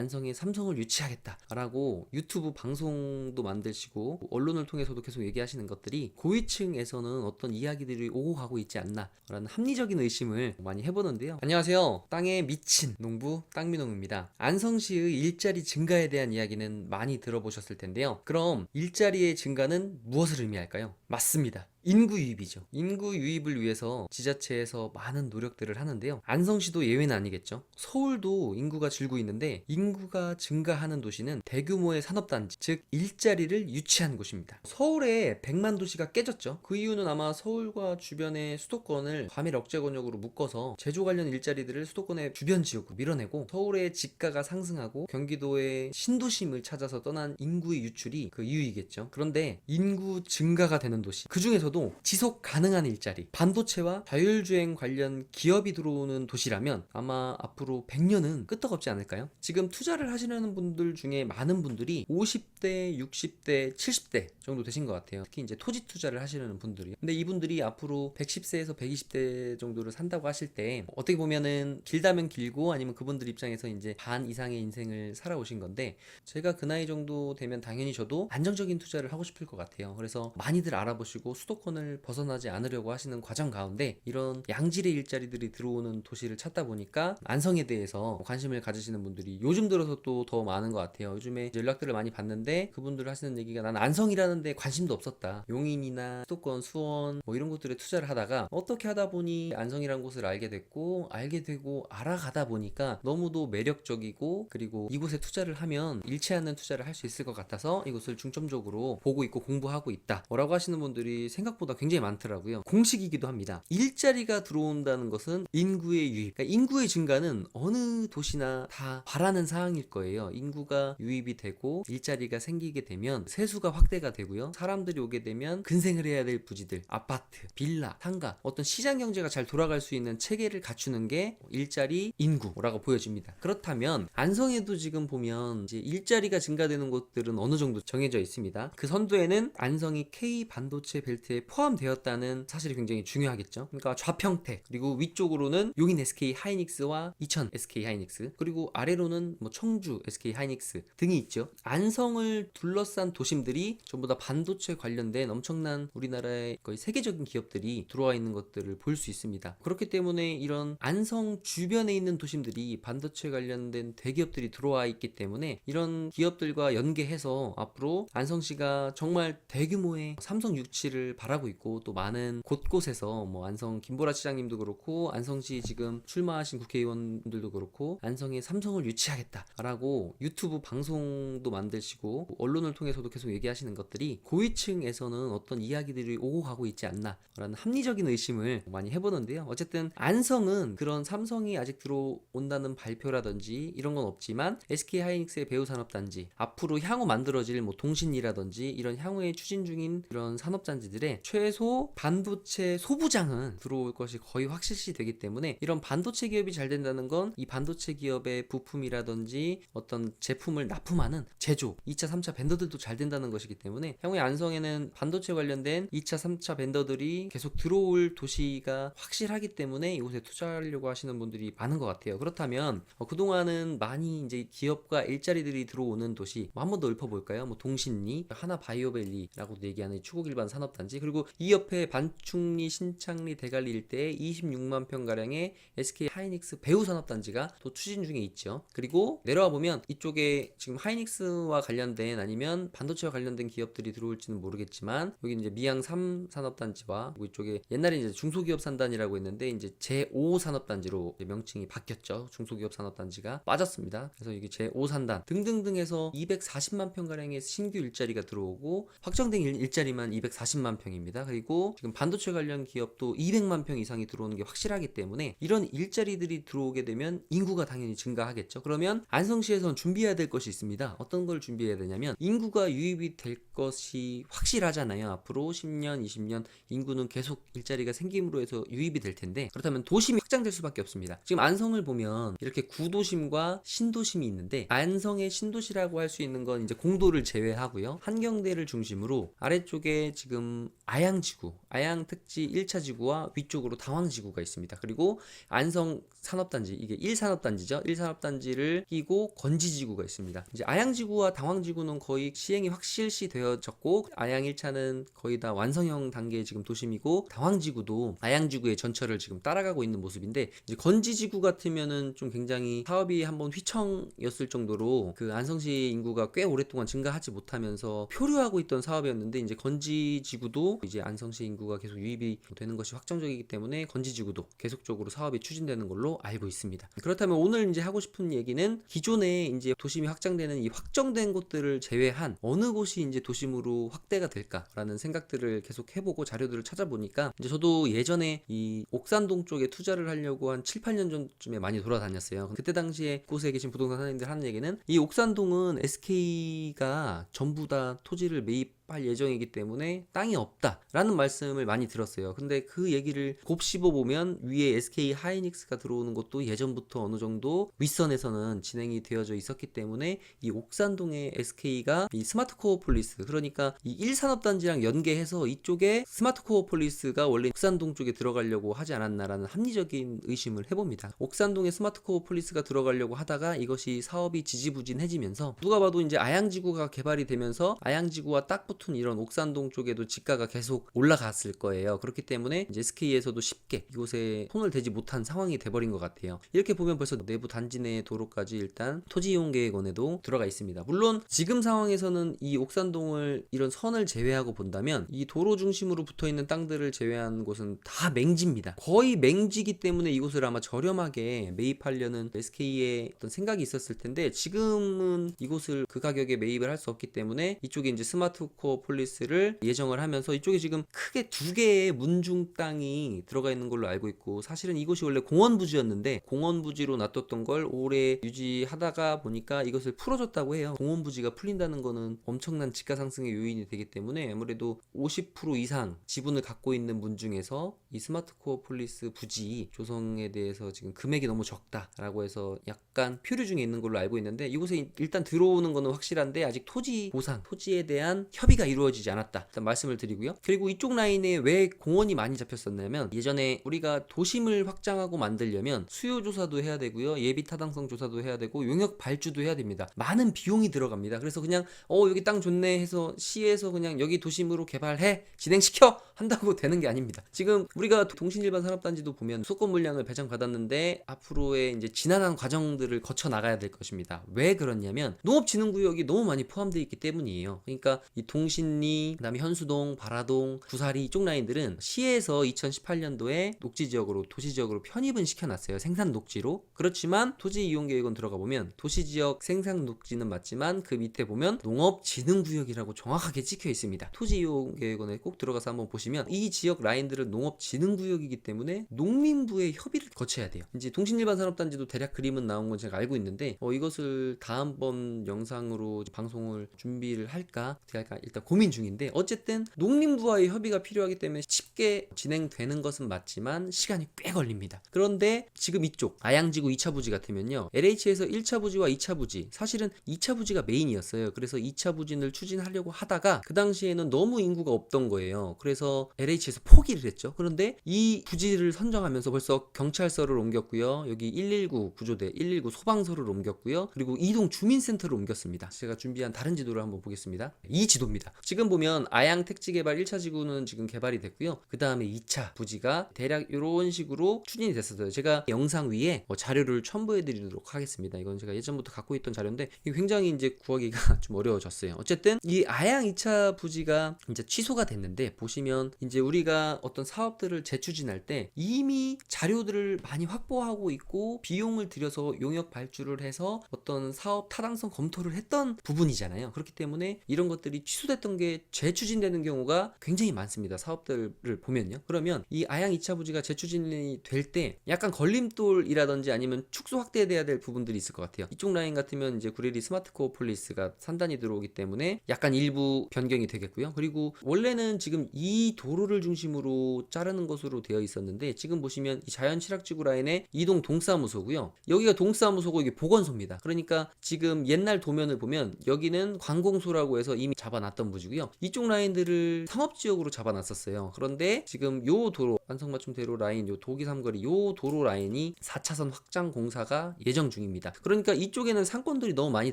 안성에 삼성을 유치하겠다라고 유튜브 방송도 만드시고 언론을 통해서도 계속 얘기하시는 것들이 고위층에서는 어떤 이야기들이 오고 가고 있지 않나라는 합리적인 의심을 많이 해보는데요. 안녕하세요. 땅에 미친 농부 땅미농입니다. 안성시의 일자리 증가에 대한 이야기는 많이 들어보셨을 텐데요. 그럼 일자리의 증가는 무엇을 의미할까요? 맞습니다. 인구 유입이죠. 인구 유입을 위해서 지자체에서 많은 노력들을 하는데요. 안성시도 예외는 아니겠죠. 서울도 인구가 줄고 있는데 인구가 증가하는 도시는 대규모의 산업단지, 즉 일자리를 유치한 곳입니다. 서울에 100만 도시가 깨졌죠. 그 이유는 아마 서울과 주변의 수도권을 과밀 억제 권역으로 묶어서 제조 관련 일자리들을 수도권의 주변 지역으로 밀어내고 서울의 집가가 상승하고 경기도의 신도심을 찾아서 떠난 인구의 유출이 그 이유이겠죠. 그런데 인구 증가가 되는 도시, 그 중에서도 지속 가능한 일자리, 반도체와 자율주행 관련 기업이 들어오는 도시라면 아마 앞으로 100년은 끄떡없지 않을까요? 지금 투자를 하시려는 분들 중에 많은 분들이 50대, 60대, 70대 정도 되신 것 같아요. 특히 이제 토지 투자를 하시려는 분들이. 근데 이분들이 앞으로 110세에서 120대 정도를 산다고 하실 때 어떻게 보면은 길다면 길고 아니면 그분들 입장에서 이제 반 이상의 인생을 살아오신 건데, 제가 그 나이 정도 되면 당연히 저도 안정적인 투자를 하고 싶을 것 같아요. 그래서 많이들 알아보시고 수도권을 벗어나지 않으려고 하시는 과정 가운데 이런 양질의 일자리들이 들어오는 도시를 찾다 보니까 안성에 대해서 관심을 가지시는 분들이 요즘 들어서 또 더 많은 것 같아요. 요즘에 연락들을 많이 받는데 그분들 하시는 얘기가, 난 안성이라는 데 관심도 없었다. 용인이나 수도권, 수원 뭐 이런 곳들에 투자를 하다가 어떻게 하다 보니 안성이라는 곳을 알게 됐고, 알게 되고 알아가다 보니까 너무도 매력적이고, 그리고 이곳에 투자를 하면 잃지 않는 투자를 할 수 있을 것 같아서 이곳을 중점적으로 보고 있고 공부하고 있다 라고 하시는 분들이 생각보다 굉장히 많더라고요. 공식이기도 합니다. 일자리가 들어온다는 것은 인구의 유입, 그러니까 인구의 증가는 어느 도시나 다 바라는 사항일 거예요. 인구가 유입이 되고 일자리가 생기게 되면 세수가 확대가 되고요. 사람들이 오게 되면 근생을 해야 될 부지들, 아파트, 빌라, 상가, 어떤 시장 경제가 잘 돌아갈 수 있는 체계를 갖추는 게 일자리, 인구라고 보여집니다. 그렇다면 안성에도 지금 보면 이제 일자리가 증가되는 곳들은 어느 정도 정해져 있습니다. 그 선두에는 안성이 K 반도체 벨트에 포함되었다는 사실이 굉장히 중요하겠죠. 그러니까 좌평택, 그리고 위쪽으로는 용인 SK 하이닉스와 이천 SK 하이닉스, 그리고 아래로는 뭐 청주 SK 하이닉스 등이 있죠. 안성을 둘러싼 도심들이 전부 다 반도체 관련된 엄청난 우리나라의 거의 세계적인 기업들이 들어와 있는 것들을 볼 수 있습니다. 그렇기 때문에 이런 안성 주변에 있는 도심들이 반도체 관련된 대기업들이 들어와 있기 때문에 이런 기업들과 연계해서 앞으로 안성시가 정말 대규모의 삼성 유치를 바라고 있고, 또 많은 곳곳에서 뭐 안성 김보라 시장님도 그렇고 안성시 지금 출마하신 국회의원들도 그렇고 안성에 삼성을 유치하겠다라고 유튜브 방송도 만드시고 언론을 통해서도 계속 얘기하시는 것들이 고위층에서는 어떤 이야기들이 오고 가고 있지 않나라는 합리적인 의심을 많이 해보는데요. 어쨌든 안성은 그런 삼성이 아직 들어온다는 발표라든지 이런 건 없지만 SK 하이닉스의 배우산업단지, 앞으로 향후 만들어질 뭐 동신이라든지 이런 향후에 추진 중인 그런 산업단지들의 최소 반도체 소부장은 들어올 것이 거의 확실시 되기 때문에, 이런 반도체 기업이 잘 된다는 건 이 반도체 기업의 부품이라든지 어떤 제품을 납품하는 제조, 2차, 3차 벤더들도 잘 된다는 것이기 때문에 향후에 안성에는 반도체 관련된 2차, 3차 벤더들이 계속 들어올 도시가 확실하기 때문에 이곳에 투자하려고 하시는 분들이 많은 것 같아요. 그렇다면 그동안은 많이 이제 기업과 일자리들이 들어오는 도시 뭐 한번 더 읊어볼까요? 뭐 동신리, 하나바이오밸리라고도 얘기하는 추곡일반 산업단지, 그리고 이 옆에 반충리, 신창리, 대관리 일대에 26만 평가량의 SK 하이닉스 배우산업단지가 또 추진 중에 있죠. 그리고 내려와 보면 이쪽에 지금 하이닉스와 관련된 아니면 반도체와 관련된 기업들이 들어올지는 모르겠지만, 여기 이제 미양 3산업단지와 이쪽에 옛날에 이제 중소기업 산단이라고 했는데 이제 제5 산업단지로 명칭이 바뀌었죠. 중소기업 산업단지가 빠졌습니다. 그래서 이게 제5산단 등등등 해서 240만 평가량의 신규 일자리가 들어오고, 확정된 일자리만 240만 평입니다. 그리고 지금 반도체 관련 기업도 200만 평 이상이 들어오는 게 확실하기 때문에 이런 일자리들이 들어오게 되면 인구가 당연히 증가하겠죠. 그러면 안성시에서는 준비해야 될 것이 있습니다. 어떤 걸 준비해야 되냐면, 인구가 유입이 될 것이 확실하잖아요. 앞으로 10년, 20년 인구는 계속 일자리가 생김으로 해서 유입이 될 텐데, 그렇다면 도심이 확장될 수밖에 없습니다. 지금 안성을 보면 이렇게 구도심과 신도심이 있는데, 안성의 신도시라고 할 수 있는 건 이제 공도를 제외하고요. 한경대를 중심으로 아래쪽에 지금 아양지구, 아양특지 1차 지구와 위쪽으로 당황지구가 있습니다. 그리고 안성 산업단지, 이게 1산업단지죠. 1산업단지를 끼고 건지지구가 있습니다. 이제 아양지구와 당황지구는 거의 시행이 확실시 되어졌고, 아양 1차는 거의 다 완성형 단계의 지금 도심이고, 당황지구도 아양지구의 전철을 지금 따라가고 있는 모습인데, 이제 건지지구 같으면은 좀 굉장히 사업이 한번 휘청였을 정도로 그 안성시 인구가 꽤 오랫동안 증가하지 못하면서 표류하고 있던 사업이었는데, 이제 건지지구도 이제 안성시 인구가 계속 유입이 되는 것이 확정적이기 때문에 건지지구도 계속적으로 사업이 추진되는 걸로 알고 있습니다. 그렇다면 오늘 이제 하고 싶은 얘기는 기존에 이제 도심이 확장되는 이 확정된 곳들을 제외한 어느 곳이 이제 도심으로 확대가 될까라는 생각들을 계속 해보고 자료들을 찾아보니까, 이제 저도 예전에 이 옥산동 쪽에 투자를 하려고 한 7, 8년 전쯤에 많이 돌아다녔어요. 그때 당시에 그곳에 계신 부동산 사장님들 하는 얘기는, 이 옥산동은 SK가 전부 다 토지를 매입할 예정이기 때문에 땅이 없다라는 말씀을 많이 들었어요. 근데 그 얘기를 곱씹어 보면 위에 SK 하이닉스가 들어오는 것도 예전부터 어느 정도 윗선에서는 진행이 되어져 있었기 때문에 이 옥산동의 SK가 이 스마트코어 폴리스, 그러니까 이 1산업단지랑 연계해서 이쪽에 스마트코어 폴리스가 원래 옥산동 쪽에 들어가려고 하지 않았나라는 합리적인 의심을 해봅니다. 옥산동에 스마트코어 폴리스가 들어가려고 하다가 이것이 사업이 지지부진해지면서 누가 봐도 이제 아양지구가 개발이 되면서 아양지구와 딱 붙은 이런 옥산동 쪽에도 지가가 계속 올라갔을 거예요. 그렇기 때문에 이제 SK에서도 쉽게 이곳에 손을 대지 못한 상황이 돼버린 것 같아요. 이렇게 보면 벌써 내부 단지 내 도로까지 일단 토지이용계획원에도 들어가 있습니다. 물론 지금 상황에서는 이 옥산동을 이런 선을 제외하고 본다면 이 도로 중심으로 붙어있는 땅들을 제외한 곳은 다 맹지입니다. 거의 맹지기 때문에 이곳을 아마 저렴하게 매입하려는 SK의 어떤 생각이 있었을 텐데, 지금은 이곳을 그 가격에 매입을 할 수 없기 때문에 이쪽에 이제 스마트코어 폴리스를 예정을 하면서 이쪽에 지금 크게 두 개의 문중 땅이 들어가 있는 걸로 알고 있고, 사실은 이곳이 원래 공원 부지였는데 공원 부지로 놔뒀던 걸 오래 유지하다가 보니까 이것을 풀어줬다고 해요. 공원 부지가 풀린다는 거는 엄청난 지가 상승의 요인이 되기 때문에 아무래도 50% 이상 지분을 갖고 있는 문중에서 이 스마트코어 폴리스 부지 조성에 대해서 지금 금액이 너무 적다라고 해서 약간 표류 중에 있는 걸로 알고 있는데, 이곳에 일단 들어오는 거는 확실한데 아직 토지 보상, 토지에 대한 협의가 이루어지지 않았다, 일단 말씀을 드리고요. 그리고 이쪽 라인에 왜 공원이 많이 잡혔었냐면, 예전에 우리가 도심을 확장하고 만들려면 수요 조사도 해야 되고요, 예비 타당성 조사도 해야 되고 용역 발주도 해야 됩니다. 많은 비용이 들어갑니다. 그래서 그냥 여기 땅 좋네 해서 시에서 그냥 여기 도심으로 개발해 진행시켜 한다고 되는 게 아닙니다. 지금 우리가 동신일반 산업단지도 보면 수권 물량을 배정받았는데 앞으로의 이제 지난한 과정들을 거쳐 나가야 될 것입니다. 왜 그렇냐면 농업진흥구역이 너무 많이 포함되어 있기 때문이에요. 그러니까 이 동신리, 그다음에 현수동, 바라동, 구사리 이쪽 라인들은 시에서 2018년도에 녹지지역으로, 도시지역으로 편입은 시켜놨어요. 생산녹지로. 그렇지만 토지이용계획원 들어가 보면 도시지역 생산녹지는 맞지만 그 밑에 보면 농업진흥구역이라고 정확하게 찍혀 있습니다. 토지이용계획원에 꼭 들어가서 한번 보시면 이 지역 라인들은 농업진흥구역이기 때문에 농민부의 협의를 거쳐야 돼요. 이제 동신일반 산업단지도 대략 그림은 나온 건 제가 알고 있는데 이것을 다음번 영상으로 방송을 준비를 할까 어떻게 할까 일단 고민 중인데, 어쨌든 농민부와의 협의가 필요하기 때문에 쉽게 진행되는 것은 맞지만 시간이 꽤 걸립니다. 그런데 지금 이쪽 아양지구 2차 부지 같으면요, LH에서 1차 부지와 2차 부지, 사실은 2차 부지가 메인이었어요. 그래서 2차 부진을 추진하려고 하다가 그 당시에는 너무 인구가 없던 거예요. 그래서 LH에서 포기를 했죠. 그런데 이 부지를 선정하면서 벌써 경찰서를 옮겼고요, 여기 119 구조대, 119 소방서를 옮겼고요, 그리고 이동 주민센터를 옮겼습니다. 제가 준비한 다른 지도를 한번 보겠습니다. 이 지도입니다. 지금 보면 아양 택지개발 1차 지구는 지금 개발이 됐고요, 그 다음에 2차 부지가 대략 이런 식으로 추진이 됐었어요. 제가 영상 위에 자료를 첨부해 드리도록 하겠습니다. 이건 제가 예전부터 갖고 있던 자료인데 굉장히 이제 구하기가 좀 어려워졌어요. 어쨌든 이 아양 2차 부지가 이제 취소가 됐는데, 보시면 이제 우리가 어떤 사업들을 재추진할 때 이미 자료들을 많이 확보하고 있고 비용을 들여서 용역 발주를 해서 어떤 사업 타당성 검토를 했던 부분이잖아요. 그렇기 때문에 이런 것들이 취소됐던 게 재추진되는 경우가 굉장히 많습니다. 사업들을 보면요. 그러면 이 아양 2차 부지가 재추진이 될 때 약간 걸림돌이라든지 아니면 축소 확대돼야 될 부분들이 있을 것 같아요. 이쪽 라인 같으면 이제 구리리 스마트코어 폴리스가 산단이 들어오기 때문에 약간 일부 변경이 되겠고요. 그리고 원래는 지금 이 도로를 중심으로 자르는 것으로 되어 있었는데, 지금 보시면 이 자연취락지구 라인에 이동 동사무소고요, 여기가 동사무소고 이게 보건소입니다. 그러니까 지금 옛날 도면을 보면 여기는 관공소라고 해서 이미 잡아놨던 나왔던 부지고요. 이쪽 라인들을 상업지역으로 잡아놨었어요. 그런데 지금 요 도로 안성맞춤대로 라인 요 도기 삼거리 요 도로 라인이 4차선 확장 공사가 예정 중입니다. 그러니까 이쪽에는 상권들이 너무 많이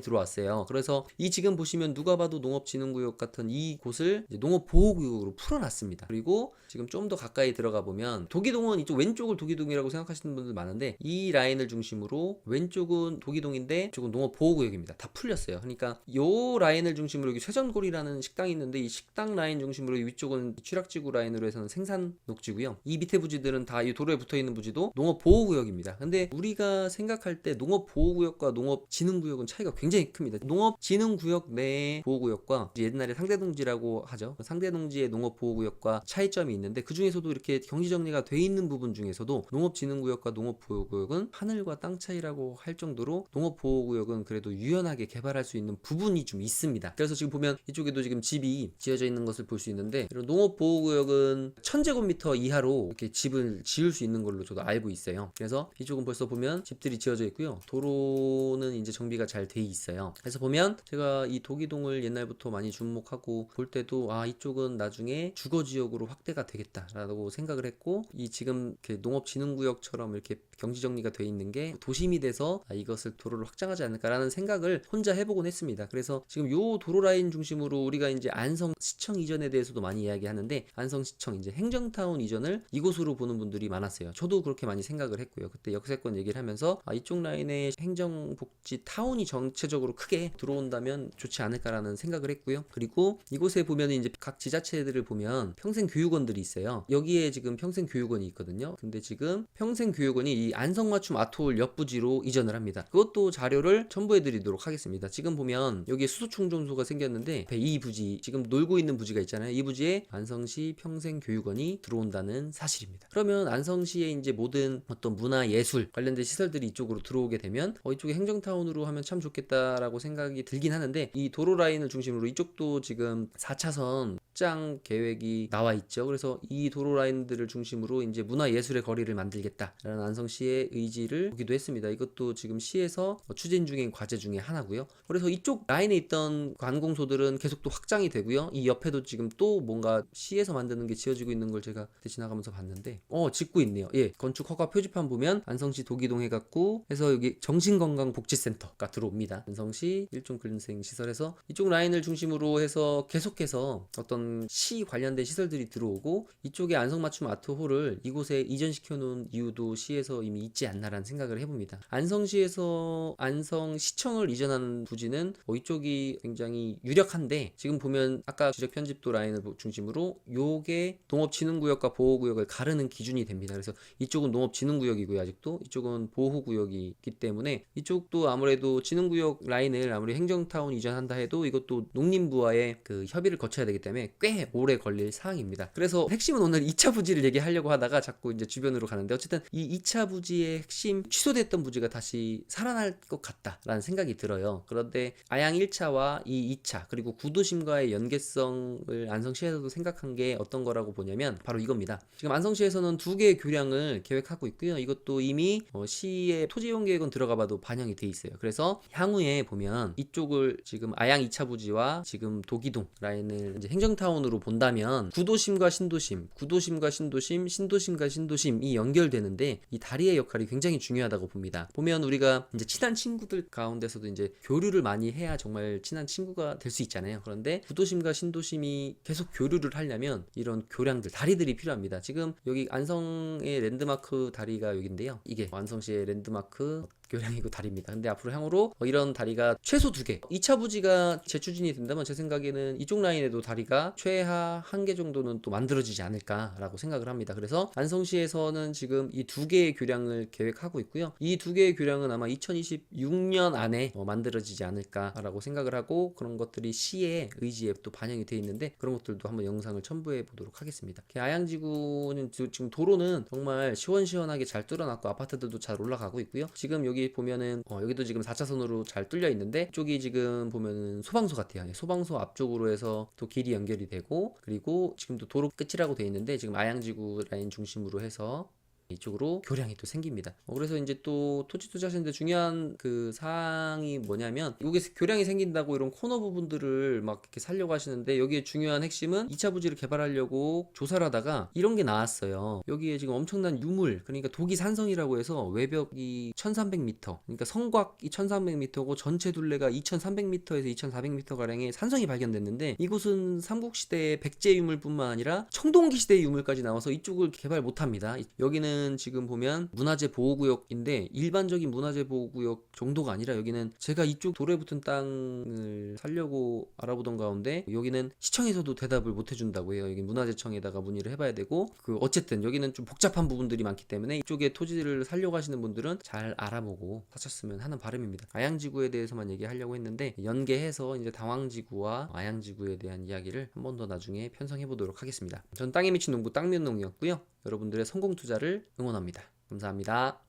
들어왔어요. 그래서 이 지금 보시면 누가 봐도 농업진흥구역 같은 이 곳을 이제 농업보호구역으로 풀어놨습니다. 그리고 지금 좀 더 가까이 들어가 보면 도기동은 이쪽 왼쪽을 도기동이라고 생각하시는 분들 많은데 이 라인을 중심으로 왼쪽은 도기동인데 이쪽은 농업보호구역입니다. 다 풀렸어요. 그러니까 요 라인을 중심으로 여기 쇠전골이라는 식당이 있는데 이 식당 라인 중심으로 위쪽은 취락지구 라인으로 해서는 생산녹지고요. 이 밑에 부지들은 다 이 도로에 붙어있는 부지도 농업보호구역입니다. 근데 우리가 생각할 때 농업보호구역과 농업진흥구역은 차이가 굉장히 큽니다. 농업진흥구역 내 보호구역과 옛날에 상대농지라고 하죠. 상대농지의 농업보호구역과 차이점이 있는데 그 중에서도 이렇게 경지정리가 돼 있는 부분 중에서도 농업진흥구역과 농업보호구역은 하늘과 땅 차이라고 할 정도로 농업보호구역은 그래도 유연하게 개발할 수 있는 부분이 좀 있습니다. 그래서 지금 보면 이쪽에도 지금 집이 지어져 있는 것을 볼 수 있는데 이런 농업보호구역은 1000제곱미터 이하로 이렇게 집을 지을 수 있는 걸로 저도 알고 있어요. 그래서 이쪽은 벌써 보면 집들이 지어져 있고요. 도로는 이제 정비가 잘 돼 있어요. 그래서 보면 제가 이 도기동을 옛날부터 많이 주목하고 볼 때도 이쪽은 나중에 주거지역으로 확대가 되겠다라고 생각을 했고 이 지금 이렇게 농업진흥구역처럼 이렇게 경지정리가 돼 있는 게 도심이 돼서 이것을 도로를 확장하지 않을까라는 생각을 혼자 해보곤 했습니다. 그래서 지금 요 도로 라인 중심으로 우리가 이제 안성시청 이전에 대해서도 많이 이야기하는데 안성시청 이제 행정타운 이전을 이곳으로 보는 분들이 많았어요. 저도 그렇게 많이 생각을 했고요. 그때 역세권 얘기를 하면서 이쪽 라인에 행정복지 타운이 전체적으로 크게 들어온다면 좋지 않을까라는 생각을 했고요. 그리고 이곳에 보면 이제 각 지자체들을 보면 평생교육원들이 있어요. 여기에 지금 평생교육원이 있거든요. 근데 지금 평생교육원이 이 안성맞춤 아트홀 옆부지로 이전을 합니다. 그것도 자료를 첨부해 드리도록 하겠습니다. 지금 보면 여기에 수소충전소가 생겼는데 이 부지 지금 놀고 있는 부지가 있잖아요. 이 부지에 안성시 평생교육원이 들어온다는 사실입니다. 그러면 안성시의 이제 모든 어떤 문화예술 관련된 시설들이 이쪽으로 들어오게 되면 이쪽에 행정타운으로 하면 참 좋겠다라고 생각이 들긴 하는데 이 도로 라인을 중심으로 이쪽도 지금 4차선 확장 계획이 나와 있죠. 그래서 이 도로 라인들을 중심으로 이제 문화예술의 거리를 만들겠다라는 안성시의 의지를 보기도 했습니다. 이것도 지금 시에서 추진 중인 과제 중에 하나고요. 그래서 이쪽 라인에 있던 관공소들은 계속 또 확장이 되고요. 이 옆에도 지금 또 뭔가 시에서 만드는 게 지어지고 있는 걸 제가 그때 지나가면서 봤는데 짓고 있네요. 예, 건축 허가 표지판 보면 안성시 도기동 해갖고 해서 여기 정신건강복지센터가 들어옵니다. 안성시 일종근생시설에서 이쪽 라인을 중심으로 해서 계속해서 어떤 시 관련된 시설들이 들어오고 이쪽에 안성맞춤 아트홀을 이곳에 이전시켜 놓은 이유도 시에서 이미 있지 않나라는 생각을 해봅니다. 안성시에서 안성시청을 이전하는 부지는 이쪽이 굉장히 유력한데 지금 보면 아까 지적편집도 라인을 중심으로 요게 농업진흥구역과 보호구역을 가르는 기준이 됩니다. 그래서 이쪽은 농업진흥구역이고요. 아직도 이쪽은 보호구역이기 때문에 이쪽도 아무래도 진흥구역 라인을 아무리 행정타운 이전한다 해도 이것도 농림부와의 그 협의를 거쳐야 되기 때문에 꽤 오래 걸릴 사항입니다. 그래서 핵심은 오늘 2차 부지를 얘기하려고 하다가 자꾸 이제 주변으로 가는데 어쨌든 이 2차 부지의 핵심 취소됐던 부지가 다시 살아날 것 같다라는 생각이 들어요. 그런데 아양 1차와 이 2차 그리고 구도심과의 연계성을 안성시에서도 생각한 게 어떤 거라고 보냐면 바로 이겁니다. 지금 안성시에서는 2개의 교량을 계획하고 있고요. 이것도 이미 시의 토지이용 계획은 들어가 봐도 반영이 돼 있어요. 그래서 향후에 보면 이쪽을 지금 아양 2차 부지와 지금 도기동 라인을 이제 행정타운으로 본다면 구도심과 신도심, 구도심과 신도심, 신도심과 신도심이 연결되는데 이 다리의 역할이 굉장히 중요하다고 봅니다. 보면 우리가 이제 친한 친구들 가운데서도 이제 교류를 많이 해야 정말 친한 친구가 될 수 있잖아요. 그런데 구도심과 신도심이 계속 교류를 하려면 이런 교량들, 다리들이 필요합니다. 지금 여기 안성의 랜드마크 다리가 여기인데요. 이게 안성시의 랜드마크 교량이고 다리입니다. 근데 앞으로 향후로 이런 다리가 최소 2개 2차 부지가 재추진이 된다면 제 생각에는 이쪽 라인에도 다리가 최하 1개 정도는 또 만들어지지 않을까라고 생각을 합니다. 그래서 안성시에서는 지금 이 2개의 교량을 계획하고 있고요. 이 2개의 교량은 아마 2026년 안에 만들어지지 않을까라고 생각을 하고 그런 것들이 시의 의지에 또 반영이 되어 있는데 그런 것들도 한번 영상을 첨부해 보도록 하겠습니다. 아양지구는 지금 도로는 정말 시원시원하게 잘 뚫어놨고 아파트들도 잘 올라가고 있고요. 지금 여기 보면은 여기도 지금 4차선으로 잘 뚫려 있는데 이쪽이 지금 보면은 소방서 같아요. 소방서 앞쪽으로 해서 또 길이 연결이 되고 그리고 지금도 도로 끝이라고 되어 있는데 지금 아양지구 라인 중심으로 해서 이쪽으로 교량이 또 생깁니다. 그래서 이제 또 토지 투자하시는데 중요한 그 사항이 뭐냐면 여기 교량이 생긴다고 이런 코너 부분들을 막 이렇게 살려고 하시는데 여기에 중요한 핵심은 2차 부지를 개발하려고 조사를 하다가 이런 게 나왔어요. 여기에 지금 엄청난 유물, 그러니까 독이 산성이라고 해서 외벽이 1300m, 그러니까 성곽이 1300m고 전체 둘레가 2300m에서 2400m 가량의 산성이 발견됐는데 이곳은 삼국시대의 백제 유물뿐만 아니라 청동기 시대의 유물까지 나와서 이쪽을 개발 못합니다. 여기는 지금 보면 문화재 보호구역인데 일반적인 문화재 보호구역 정도가 아니라 여기는 제가 이쪽 돌에 붙은 땅을 살려고 알아보던 가운데 여기는 시청에서도 대답을 못 해준다고 해요. 여기 문화재청에다가 문의를 해봐야 되고 어쨌든 여기는 좀 복잡한 부분들이 많기 때문에 이쪽에 토지를 살려고 하시는 분들은 잘 알아보고 사셨으면 하는 바람입니다. 아양지구에 대해서만 얘기하려고 했는데 연계해서 이제 당황지구와 아양지구에 대한 이야기를 한 번 더 나중에 편성해 보도록 하겠습니다. 전 땅에 미친 농부 땅면농이었고요. 여러분들의 성공 투자를 응원합니다. 감사합니다.